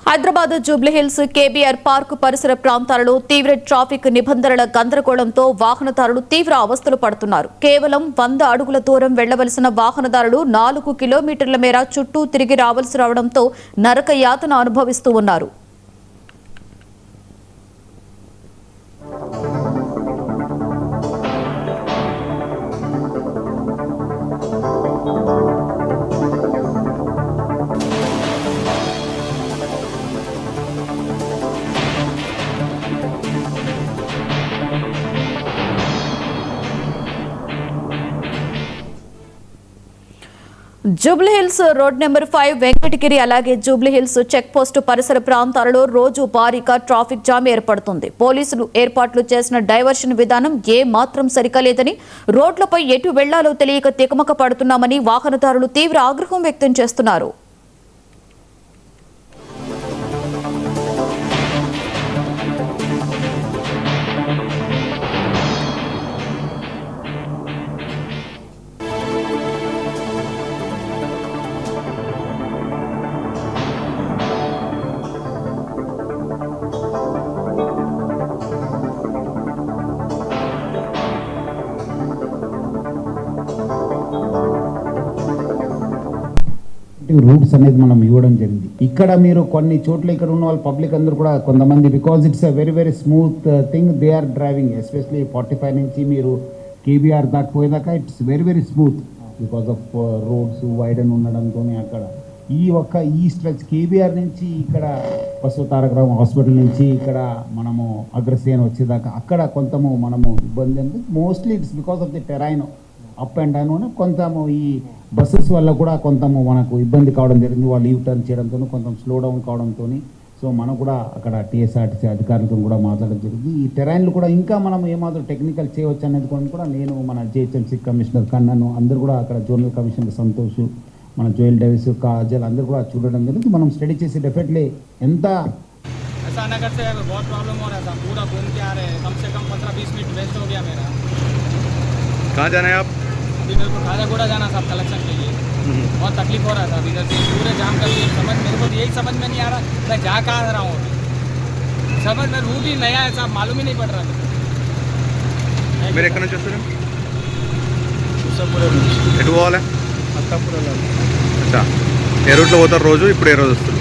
Hyderabad Jubilee Hills KBR park పరిసర ప్రాంతాలలో తీవ్ర ట్రాఫిక్ నిబంధనల గందరగోళంతో వాహనదారులు తీవ్ర అవస్థలు పడుతున్నారు. కేవలం 100 అడుగుల దూరం వెళ్లవలసిన వాహనదారులు 4 కిలోమీటర్ల మేర చుట్టూ తిరిగి రావాల్సి రావడంతో నరక యాతన అనుభవిస్తూ ఉన్నారు. జూబ్లీహిల్స్ రోడ్ నెంబర్ 5 వెంకటగిరి అలాగే జూబ్లీహిల్స్ చెక్ పోస్ట్ పరిసర ప్రాంతాలలో రోజు భారీగా ట్రాఫిక్ జామ్ ఏర్పడుతుంది. పోలీసులు ఏర్పాట్లు చేసిన డైవర్షన్ విధానం ఏ మాత్రం సరికాలేదని, రోడ్లపై ఎటు వెళ్లాలో తెలియక తికమక పడుతున్నామని వాహనదారులు తీవ్ర ఆగ్రహం వ్యక్తం చేస్తున్నారు. రూట్స్ అనేది మనం ఇవ్వడం జరిగింది. ఇక్కడ మీరు కొన్ని చోట్ల ఇక్కడ ఉన్న వాళ్ళు పబ్లిక్ అందరూ కూడా కొంతమంది because it's a very very smooth thing they are driving, especially 45 నుంచి మీరు కేబీఆర్ దాటిపోయేదాకా it's very very smooth because of roads widen ఉండడంతో. అక్కడ ఈ స్ట్రెచ్ కేబీఆర్ నుంచి ఇక్కడ బసవతారకరావు హాస్పిటల్ నుంచి ఇక్కడ మనము అగ్రసేన్ వచ్చేదాకా అక్కడ కొంతము మనము ఇబ్బంది ఉంది. Mostly it's because of the terrain up and down. కొంచెము ఈ బస్సెస్ వల్ల కూడా కొంచెము మనకు ఇబ్బంది కావడం జరిగింది. వాళ్ళు లీవ్ టర్న్ చేయడంతో కొంచెం స్లో డౌన్ కావడంతో సో మనం కూడా అక్కడ టీఎస్ఆర్టీసీ అధికారులతో కూడా మాట్లాడడం జరిగింది. ఈ టెరైన్లు కూడా ఇంకా మనం ఏమాత్రం టెక్నికల్ చేయవచ్చు అనేది కూడా నేను మన జిహెచ్ఎంసీ కమిషనర్ కన్నాను, అందరూ కూడా అక్కడ జోనల్ కమిషనర్ సంతోష్, మన జోయల్ డేవిస్, కాజల్ అందరూ కూడా చూడడం జరిగింది. మనం స్టడీ చేసి డెఫినెట్లీ ఎంత ऐसा न करते हैं, बहुत प्रॉब्लम हो रहा था, पूरा घूम के आ रहे हैं, कम से कम 15-20 मिनट वेस्ट हो गया मेरा। कहाँ जाना है आप? अभी मेरे को खाजागोड़ा जाना था कलेक्शन के लिए, बहुत तकलीफ हो रहा था इधर से पूरे जाम कर दिए। मेरे को यही समझ में नहीं आ रहा मैं जा कहाँ रहा हूँ, समझ में रूट ही नया है, साहब मालूम ही नहीं पड़ रहा మీరు ఎక్కడ నుంచి వస్తారు? ఎటు పోవాలి? అచ్చా, ఏ రూట్లో పోతారు రోజు? ఇప్పుడు ఏ రోజు వస్తారు?